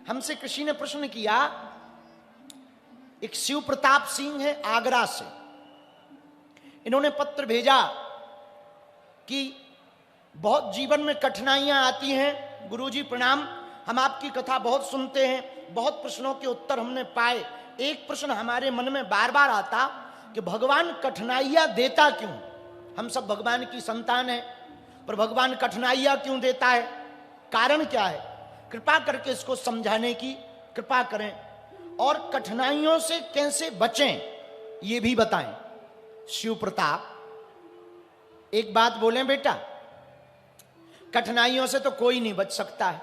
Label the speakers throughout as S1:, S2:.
S1: हमसे किसी ने प्रश्न किया, एक शिव प्रताप सिंह है आगरा से, इन्होंने पत्र भेजा कि बहुत जीवन में कठिनाइयां आती हैं, गुरुजी प्रणाम, हम आपकी कथा बहुत सुनते हैं, बहुत प्रश्नों के उत्तर हमने पाए। एक प्रश्न हमारे मन में बार बार आता कि भगवान कठिनाइयां देता क्यों? हम सब भगवान की संतान है, पर भगवान कठिनाइयां क्यों देता है? कारण क्या है? कृपा करके इसको समझाने की कृपा करें और कठिनाइयों से कैसे बचें ये भी बताएं। शिव प्रताप, एक बात बोलें बेटा, कठिनाइयों से तो कोई नहीं बच सकता है।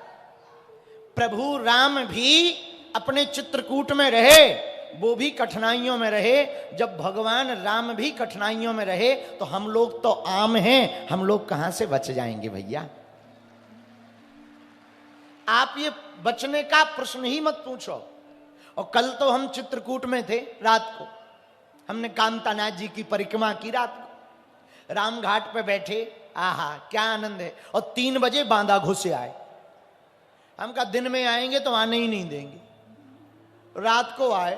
S1: प्रभु राम भी अपने चित्रकूट में रहे, वो भी कठिनाइयों में रहे। जब भगवान राम भी कठिनाइयों में रहे तो हम लोग तो आम हैं, हम लोग कहां से बच जाएंगे भैया? आप ये बचने का प्रश्न ही मत पूछो। और कल तो हम चित्रकूट में थे, रात को हमने कांतानाथ जी की परिक्रमा की, रात को राम घाट पे बैठे, आहा क्या आनंद है। और 3 बजे बांदा घुसे आए। हम कहा दिन में आएंगे तो आने ही नहीं देंगे, रात को आए।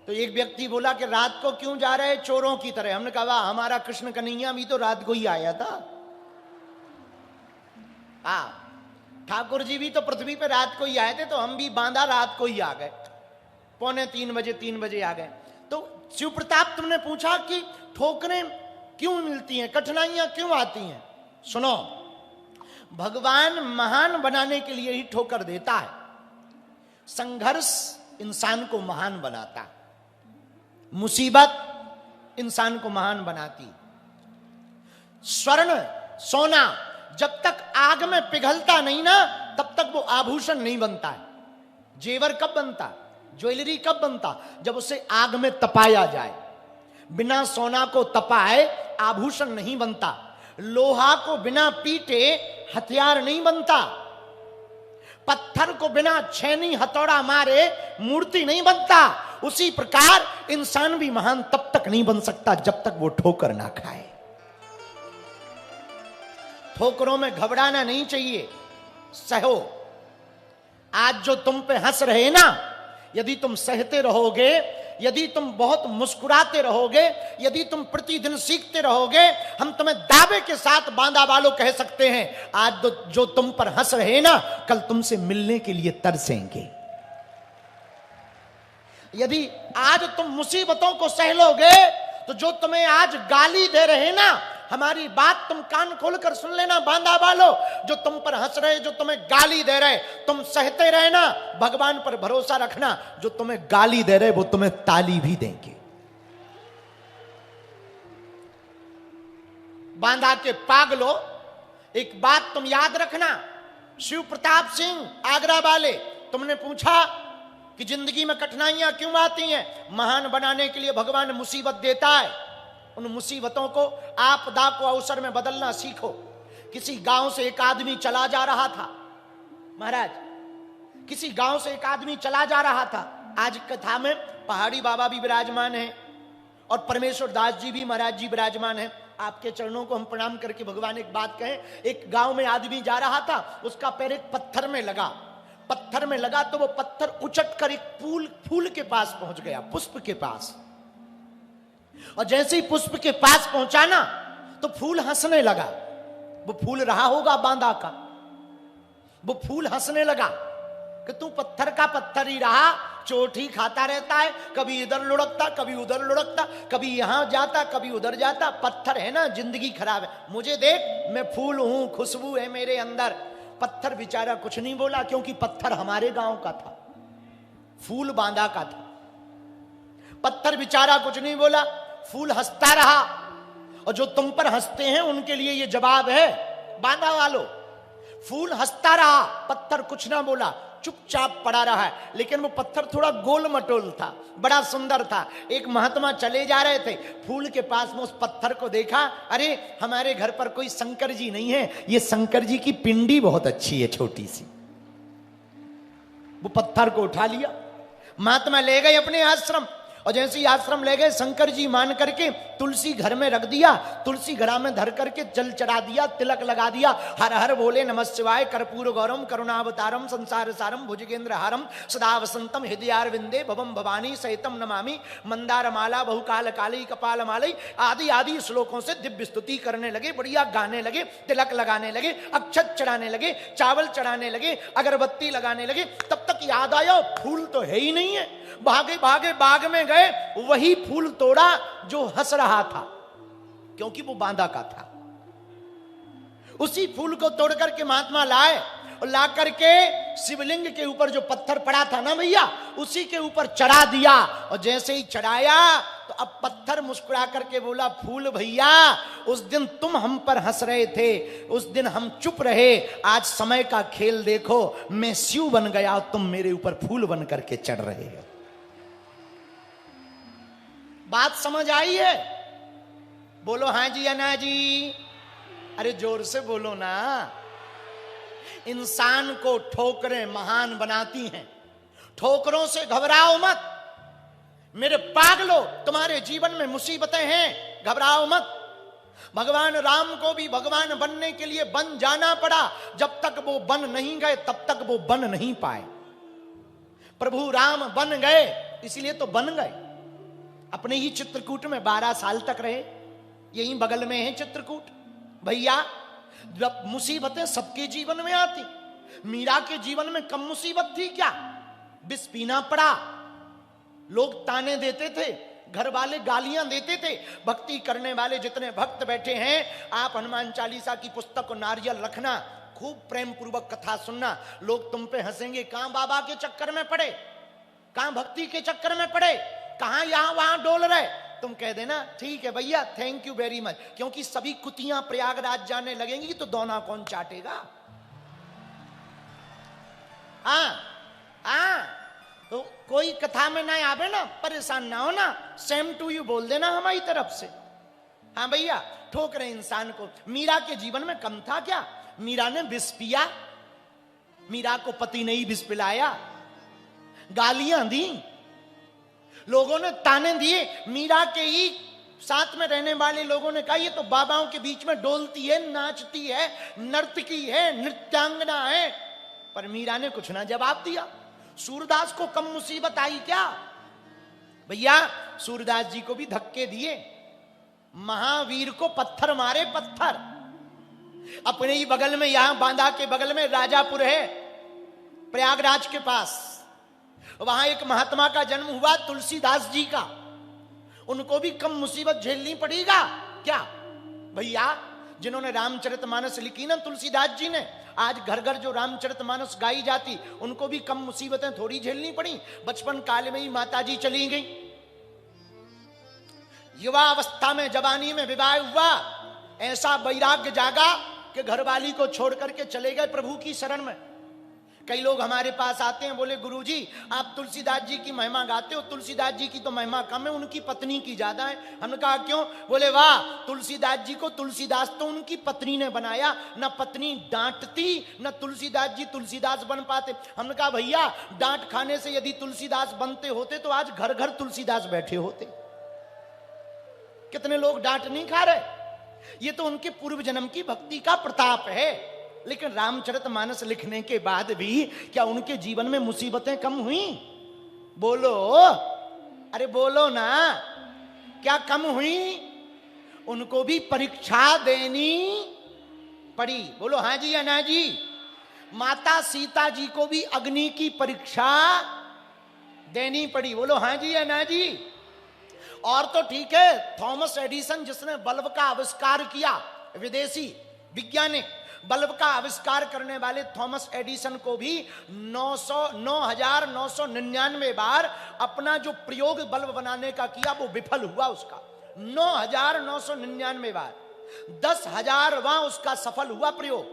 S1: तो एक व्यक्ति बोला कि रात को क्यों जा रहे चोरों की तरह? हमने कहा हमारा कृष्ण कन्हैया भी तो रात को ही आया था। ठाकुर जी भी तो पृथ्वी पे रात को ही आए थे, तो हम भी बांदा रात को ही आ गए, 3 बजे आ गए। तो शिव प्रताप तुमने पूछा कि ठोकरें क्यों मिलती हैं, कठिनाइयां क्यों आती हैं? सुनो, भगवान महान बनाने के लिए ही ठोकर देता है। संघर्ष इंसान को महान बनाता, मुसीबत इंसान को महान बनाती। स्वर्ण सोना जब तक आग में पिघलता नहीं ना, तब तक वो आभूषण नहीं बनता है। जेवर कब बनता, ज्वेलरी कब बनता? जब उसे आग में तपाया जाए। बिना सोना को तपाए आभूषण नहीं बनता। लोहा को बिना पीटे हथियार नहीं बनता। पत्थर को बिना छेनी हथौड़ा मारे मूर्ति नहीं बनता। उसी प्रकार इंसान भी महान तब तक नहीं बन सकता जब तक वो ठोकर ना खाए। ठोकरों में घबराना नहीं चाहिए, सहो। आज जो तुम पे हंस रहे ना, यदि तुम सहते रहोगे, यदि तुम बहुत मुस्कुराते रहोगे, यदि तुम प्रतिदिन सीखते रहोगे, हम तुम्हें दावे के साथ बांदा वालों कह सकते हैं, आज जो तुम पर हंस रहे ना, कल तुमसे मिलने के लिए तरसेंगे। यदि आज तुम मुसीबतों को सह लोगे, तो जो तुम्हें आज गाली दे रहे ना, हमारी बात तुम कान खोलकर सुन लेना बांदा वालों, जो तुम पर हंस रहे, जो तुम्हें गाली दे रहे, तुम सहते रहना, भगवान पर भरोसा रखना। जो तुम्हें गाली दे रहे वो तुम्हें ताली भी देंगे। बांदा के पागलों, एक बात तुम याद रखना। शिव प्रताप सिंह आगरा वाले, तुमने पूछा कि जिंदगी में कठिनाइयां क्यों आती हैं? महान बनाने के लिए भगवान मुसीबत देता है। उन मुसीबतों को, आपदा को अवसर में बदलना सीखो। किसी गांव से एक आदमी चला जा रहा था, महाराज, किसी गांव से एक आदमी चला जा रहा था। आज कथा में पहाड़ी बाबा भी विराजमान हैं और परमेश्वर दास जी भी महाराज जी विराजमान हैं। आपके चरणों को हम प्रणाम करके भगवान एक बात कहें। एक गांव में आदमी जा रहा था, उसका पैर एक पत्थर में लगा। पत्थर में लगा तो वो पत्थर उचट कर एक फूल के पास पहुंच गया, पुष्प के पास। और जैसे ही पुष्प के पास पहुंचा ना, तो फूल हंसने लगा। वो फूल रहा होगा बांदा का, वो फूल हंसने लगा कि तू पत्थर का पत्थर ही रहा, चोट ही खाता रहता है, कभी इधर लुढ़कता, कभी उधर लुढ़कता, कभी यहां जाता, कभी उधर जाता। पत्थर है ना, जिंदगी खराब है। मुझे देख, मैं फूल हूं, खुशबू है मेरे अंदर। पत्थर बेचारा कुछ नहीं बोला, क्योंकि पत्थर हमारे गांव का था, फूल बांदा का था। पत्थर बेचारा कुछ नहीं बोला, फूल हंसता रहा। और जो तुम पर हंसते हैं उनके लिए ये जवाब है, बांदा वालों, फूल हंसता रहा, पत्थर कुछ ना बोला, चुपचाप पड़ा रहा है। लेकिन वो पत्थर थोड़ा गोल मटोल था, बड़ा सुंदर था। एक महात्मा चले जा रहे थे, फूल के पास में उस पत्थर को देखा, अरे हमारे घर पर कोई शंकर जी नहीं है, ये शंकर जी की पिंडी बहुत अच्छी है, छोटी सी। वो पत्थर को उठा लिया, महात्मा ले गए अपने आश्रम और जैसे ही आश्रम ले गए, शंकर जी मान करके तुलसी घर में रख दिया, तुलसी घड़ा में धर करके जल चढ़ा दिया, तिलक लगा दिया, हर हर बोले नमः शिवाय, कर्पूर गौरम करुणावतारम संसार सारम भुजगेंद्र हारम सदा वसंतम हृदयारविंदे भवम भवानी सहितम नमामि मंदार माला बहुकाल काली कपाल मालई आदि आदि श्लोकों से दिव्य स्तुति करने लगे, बढ़िया गाने लगे, तिलक लगाने लगे, अक्षत चढ़ाने लगे, चावल चढ़ाने लगे, अगरबत्ती लगाने लगे। तब तक याद आया फूल तो है ही नहीं है। भागे भागे बाग में गए, वही फूल तोड़ा जो हंस रहा था, क्योंकि वो बांधा का था। उसी फूल को तोड़ करके महात्मा लाए और ला करके शिवलिंग के ऊपर जो पत्थर पड़ा था ना भैया, उसी के ऊपर चढ़ा दिया। और जैसे ही चढ़ाया तो अब पत्थर मुस्कुरा करके बोला, फूल भैया उस दिन तुम हम पर हंस रहे थे, उस दिन हम चुप रहे, आज समय का खेल देखो, मैं शिव बन गया, तुम मेरे ऊपर फूल बन करके चढ़ रहे हो। बात समझ आई है? बोलो हाँ जी या ना जी? अरे जोर से बोलो ना। इंसान को ठोकरें महान बनाती हैं, ठोकरों से घबराओ मत मेरे पागलो, तुम्हारे जीवन में मुसीबतें हैं, घबराओ मत। भगवान राम को भी भगवान बनने के लिए बन जाना पड़ा, जब तक वो बन नहीं गए तब तक वो बन नहीं पाए। प्रभु राम बन गए इसलिए तो बन गए। अपने ही चित्रकूट में 12 साल तक रहे, यहीं बगल में है चित्रकूट। भैया जब मुसीबतें सबके जीवन में आती, मीरा के जीवन में कम मुसीबत थी क्या? विष पीना पड़ा, लोग ताने देते थे, घर वाले गालियां देते थे। भक्ति करने वाले जितने भक्त बैठे हैं, आप हनुमान चालीसा की पुस्तक को नारियल रखना, खूब प्रेम पूर्वक कथा सुनना, लोग तुम पे हंसेंगे। कहां बाबा के चक्कर में पड़े, कहां भक्ति के चक्कर में पड़े, कहां यहां वहां डोल रहे। तुम कह देना ठीक है भैया, थैंक यू वेरी मच, क्योंकि सभी कुतियां प्रयागराज जाने लगेंगी तो दोना कौन चाटेगा? तो कोई कथा में ना आवे ना, परेशान ना हो ना, सेम टू यू बोल देना हमारी तरफ से। हाँ भैया, ठोक रहे इंसान को। मीरा के जीवन में कम था क्या? मीरा ने विष पिया, मीरा को पति ने ही विष पिलाया, गालियां दी, लोगों ने ताने दिए। मीरा के ही साथ में रहने वाले लोगों ने कहा ये तो बाबाओं के बीच में डोलती है, नाचती है, नर्तकी है, नृत्यांगना है। पर मीरा ने कुछ ना जवाब दिया। सूरदास को कम मुसीबत आई क्या? भैया सूरदास जी को भी धक्के दिए, महावीर को पत्थर मारे, पत्थर। अपने ही बगल में, यहां बांदा के बगल में राजापुर है, प्रयागराज के पास, वहां एक महात्मा का जन्म हुआ, तुलसीदास जी का। उनको भी कम मुसीबत झेलनी पड़ेगा क्या? भैया जिन्होंने रामचरितमानस लिखी ना तुलसीदास जी ने, आज घर घर जो रामचरितमानस गाई जाती, उनको भी कम मुसीबतें थोड़ी झेलनी पड़ी। बचपन काल में ही माताजी चली गई, युवा अवस्था में, जवानी में विवाह हुआ, ऐसा वैराग्य जागा कि घरवाली को छोड़ करके चले गए प्रभु की शरण में। कई लोग हमारे पास आते हैं, बोले गुरुजी आप तुलसीदास जी की महिमा गाते हो, तुलसीदास जी की तो महिमा कम है, उनकी पत्नी की ज्यादा है। हमने कहा क्यों? बोले वाह, तुलसीदास जी को तुलसीदास तो उनकी पत्नी ने बनाया, ना पत्नी डांटती, ना तुलसीदास जी तुलसीदास बन पाते। हमने कहा भैया डांट खाने से यदि तुलसीदास बनते होते तो आज घर घर तुलसीदास बैठे होते। कितने लोग डांट नहीं खा रहे, ये तो उनके पूर्व जन्म की भक्ति का प्रताप है। लेकिन रामचरितमानस लिखने के बाद भी क्या उनके जीवन में मुसीबतें कम हुई? बोलो, अरे बोलो ना, क्या कम हुई? उनको भी परीक्षा देनी पड़ी। बोलो हाँ जी या ना जी? माता सीता जी को भी अग्नि की परीक्षा देनी पड़ी। बोलो हाँ जी या ना जी? और तो ठीक है, थॉमस एडिसन जिसने बल्ब का आविष्कार किया, विदेशी वैज्ञानिक, बल्ब का आविष्कार करने वाले थॉमस एडिसन को भी 9,999 बार अपना जो प्रयोग बल्ब बनाने का किया वो विफल हुआ उसका। 9,999 बार, 10,000वां उसका सफल हुआ प्रयोग।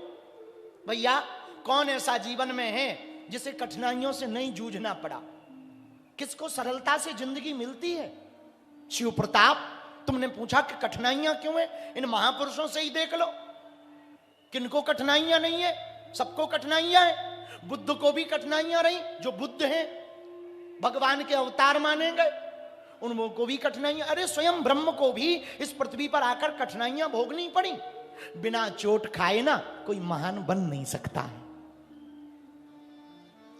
S1: भैया कौन ऐसा जीवन में है जिसे कठिनाइयों से नहीं जूझना पड़ा? किसको सरलता से जिंदगी मिलती है? शिव प्रताप, तुमने पूछा कि कठिनाइयां क्यों है? इन महापुरुषों से ही देख लो, किनको कठिनाइयां नहीं है? सबको कठिनाइयां है। बुद्ध को भी कठिनाइयां रही, जो बुद्ध हैं, भगवान के अवतार माने गए, उन लोगों को भी कठिनाइयां, अरे स्वयं ब्रह्म को भी इस पृथ्वी पर आकर कठिनाइयां भोगनी पड़ी। बिना चोट खाए ना कोई महान बन नहीं सकता है।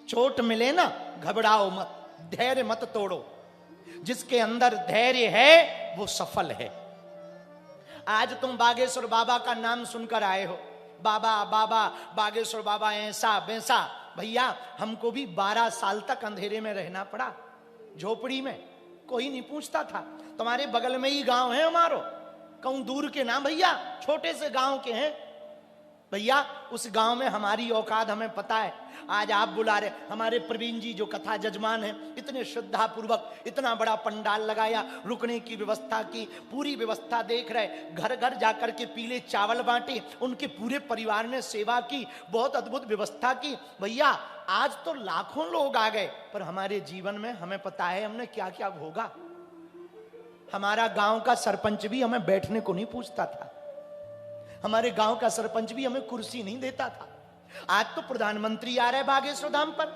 S1: चोट मिले ना घबराओ मत, धैर्य मत तोड़ो। जिसके अंदर धैर्य है वो सफल है। आज तुम बागेश्वर बाबा का नाम सुनकर आए हो, बाबा बाबा बागेश्वर बाबा ऐसा वैसा। भैया हमको भी 12 साल तक अंधेरे में रहना पड़ा, झोपड़ी में, कोई नहीं पूछता था। तुम्हारे बगल में ही गांव है हमारो, कहूं दूर के ना भैया, छोटे से गांव के हैं भैया। उस गांव में हमारी औकात हमें पता है। आज आप बुला रहे, हमारे प्रवीण जी जो कथा जजमान है, इतने श्रद्धा पूर्वक इतना बड़ा पंडाल लगाया, रुकने की व्यवस्था की, पूरी व्यवस्था देख रहे, घर घर जाकर के पीले चावल बांटे, उनके पूरे परिवार ने सेवा की, बहुत अद्भुत व्यवस्था की। भैया आज तो लाखों लोग आ गए, पर हमारे जीवन में हमें पता है हमने क्या क्या भोगा। हमारा गांव का सरपंच भी हमें बैठने को नहीं पूछता था, हमारे गांव का सरपंच भी हमें कुर्सी नहीं देता था। आज तो प्रधानमंत्री आ रहे बागेश्वर धाम पर,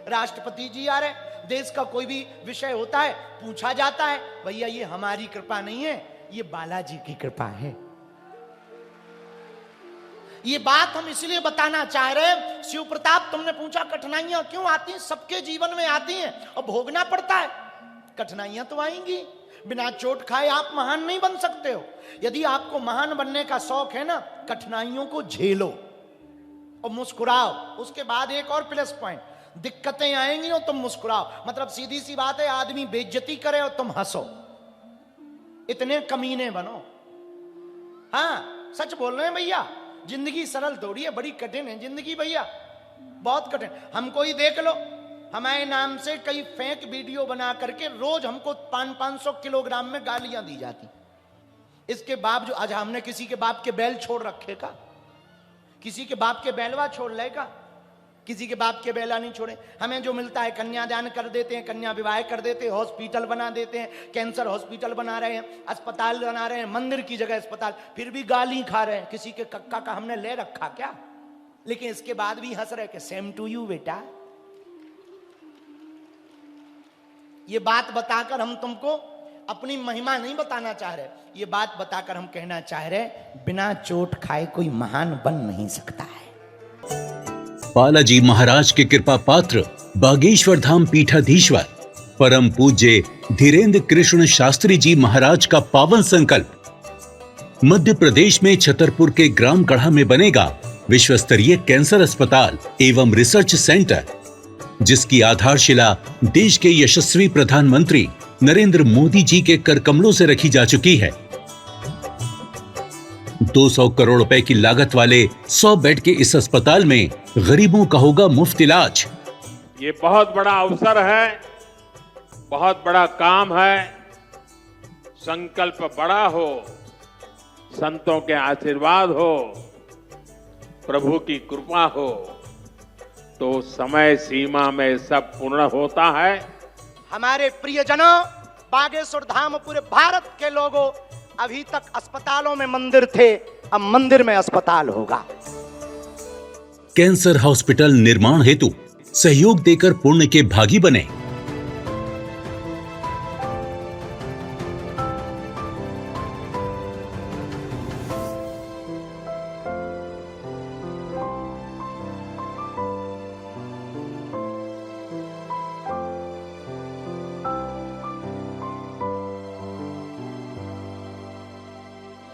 S1: राष्ट्रपति जी आ रहे, देश का कोई भी विषय होता है पूछा जाता है। भैया ये हमारी कृपा नहीं है, ये बालाजी की कृपा है। ये बात हम इसलिए बताना चाह रहे हैं। शिव प्रताप, तुमने पूछा कठिनाइयां क्यों आती हैं? सबके जीवन में आती हैं और भोगना पड़ता है। कठिनाइयां तो आएंगी, बिना चोट खाए आप महान नहीं बन सकते हो। यदि आपको महान बनने का शौक है ना, कठिनाइयों को झेलो और मुस्कुराओ। उसके बाद एक और प्लस पॉइंट, दिक्कतें आएंगी और तुम मुस्कुराओ। मतलब सीधी सी बात है, आदमी बेइज्जती करे और तुम हंसो, इतने कमीने बनो। हाँ सच बोल रहे हैं भैया, जिंदगी सरल थोड़ी है, बड़ी कठिन है जिंदगी भैया, बहुत कठिन। हमको ही देख लो, हमारे नाम से कई फेक वीडियो बना करके रोज हमको 500 किलोग्राम में गालियां दी जाती। इसके बावजूद आज हमने किसी के बाप के बैल छोड़ रखे का? किसी के बाप के बैलवा छोड़ लेगा? किसी के बाप के बैला नहीं छोड़े। हमें जो मिलता है कन्यादान कर देते हैं, कन्या विवाह कर देते हैं, हॉस्पिटल बना देते हैं, कैंसर हॉस्पिटल बना रहे हैं, अस्पताल बना रहे हैं, मंदिर की जगह अस्पताल, फिर भी गाली खा रहे हैं। किसी के कक्का का हमने ले रखा क्या? लेकिन इसके बाद भी हंस रहे कि सेम टू यू बेटा। ये बात बताकर हम तुमको अपनी महिमा नहीं बताना चाह रहे, ये बात बताकर हम कहना चाह रहे, बिना चोट खाए कोई महान बन नहीं सकता है।
S2: बालाजी महाराज के कृपा पात्र बागेश्वर धाम पीठाधीश्वर परम पूज्य धीरेन्द्र कृष्ण शास्त्री जी महाराज का पावन संकल्प। मध्य प्रदेश में छतरपुर के ग्राम गढ़ा में बनेगा विश्व स्तरीय कैंसर अस्पताल एवं रिसर्च सेंटर, जिसकी आधारशिला देश के यशस्वी प्रधानमंत्री नरेंद्र मोदी जी के कर कमलों से रखी जा चुकी है। 200 करोड़ रुपए की लागत वाले 100 बेड के इस अस्पताल में गरीबों का होगा मुफ्त इलाज।
S3: ये बहुत बड़ा अवसर है, बहुत बड़ा काम है। संकल्प बड़ा हो, संतों के आशीर्वाद हो, प्रभु की कृपा हो, तो समय सीमा में सब पूर्ण होता है।
S1: हमारे प्रियजनों, बागेश्वर धाम पूरे भारत के लोगों, अभी तक अस्पतालों में मंदिर थे, अब मंदिर में अस्पताल होगा।
S2: कैंसर हॉस्पिटल निर्माण हेतु सहयोग देकर पुण्य के भागी बने।